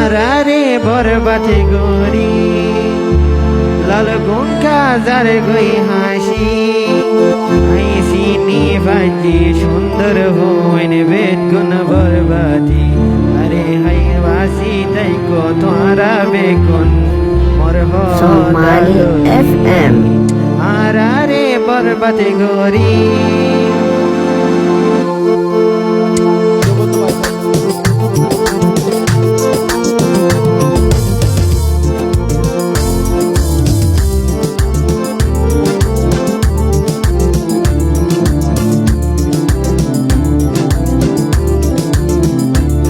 আরে বরবাতে গরি লাল গুঙ্কা যার গই হাসি আইসিনি বাজি সুন্দর হইন বেদ গুণ বরবাতি আরে হাই বাসি তাই কো তোরা বেগুন মোর Somali FM আরে বরবাতে গরি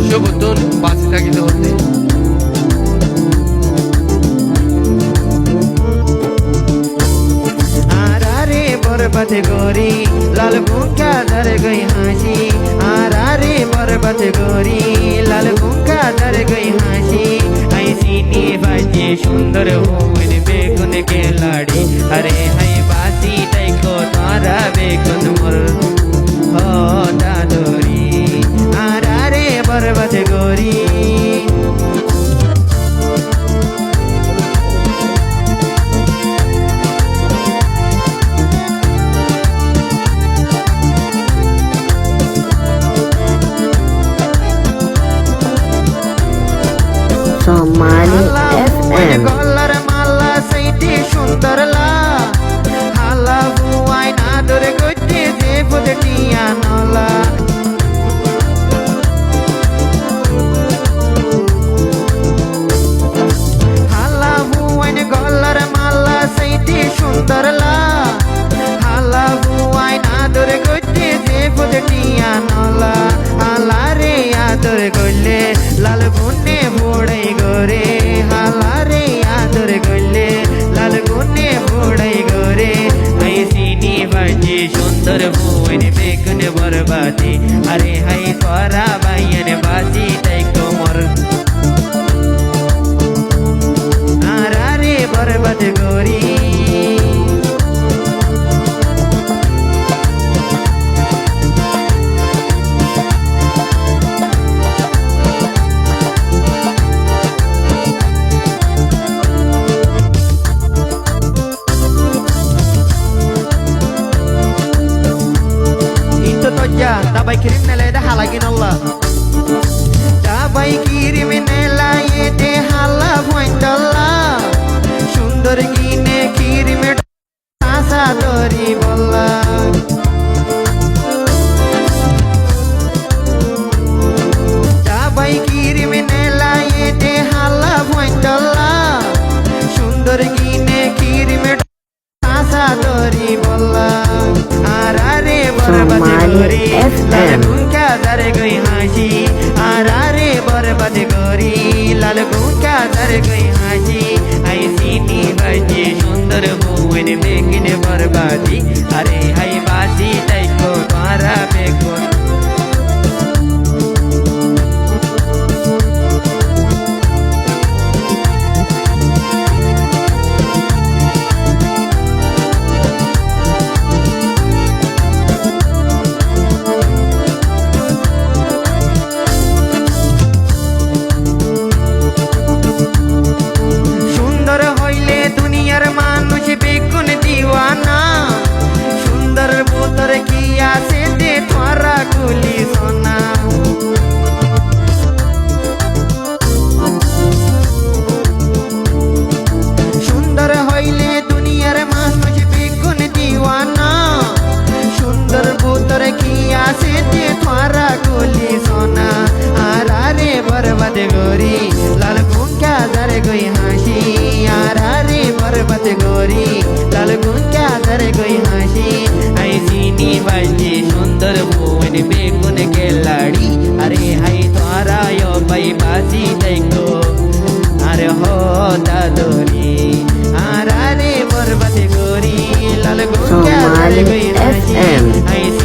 শুভতন বাঁচে থাকিতে হতে আরে বরবাতে গরি লাল গুঙ্কা যার গই হাসি আরে বরবাতে গরি লাল গুঙ্কা যার গই হাসি আইসিনি বাজে সুন্দর হইন বেগুন কে লাড়ি আরে হাই বাসি তাই কো তারা বেগুন মোর হ দাদরি আরে বরবাতে গরি Somali FM গলার মালা সেইটি সুন্দর লা হালা বুয়াই না ধরে গইতে যে ফুদটিয়া নলা হালা বুয়াই গলার মালা সেইটি সুন্দর লা হালা বুয়াই না ধরে গইতে যে ফুদটিয়া নলা হালা রে আদর গইলে লাল বুনে ভোড়াই গরে হালা রে আদর গইলে লাল বুনে ভোড়াই গরে আইসিনি বাজে সুন্দর হইন বেগুন বরবাতি আরে হাই তোরা বাইন বাসি তাই কোমর আরে বরবাদ গরি toja dabai kirim nela ede halagin Allah dabai kirim nela ede hala voindalla সুন্দর গিনে কিরিম আসা দরি বল্লা দাবাই কিরিম নেলা ede hala voindalla সুন্দর গিনে কিরিম আসা দরি বল্লা আরে বরবাদ গরি লাল গুঙ্কা যার গই হাসি আরে বরবাদ গরি লাল গুঙ্কা যার গই হাসি আইসিনি বাজে সুন্দর হইন বেগুন বরবাদি আরে হাই বাসি তাই কো তারা বেগুন বেগুন দিওয়ানা সুন্দর বোতর কি আছে দে তোরা গুলি সোনা সুন্দর হইলে দুনিয়ার মানুষ বেগুন দিওয়ানা সুন্দর বোতর কি আছে দে তোরা গুলি সোনা আরে বরবাদ গরি লাল গুঙ্কা যার গই হাসি আরে বরবাদ গরি লাল গুঙ্কা যার গই হাসি আইসিনি বাজে সুন্দর হইন বেগুন কে লাড়ি আরে হাই তোরা yo পাই বাসি দেখো আরে হো দাদরি আরে বরবাদ গরি লাল গুঙ্কা যার গই হাসি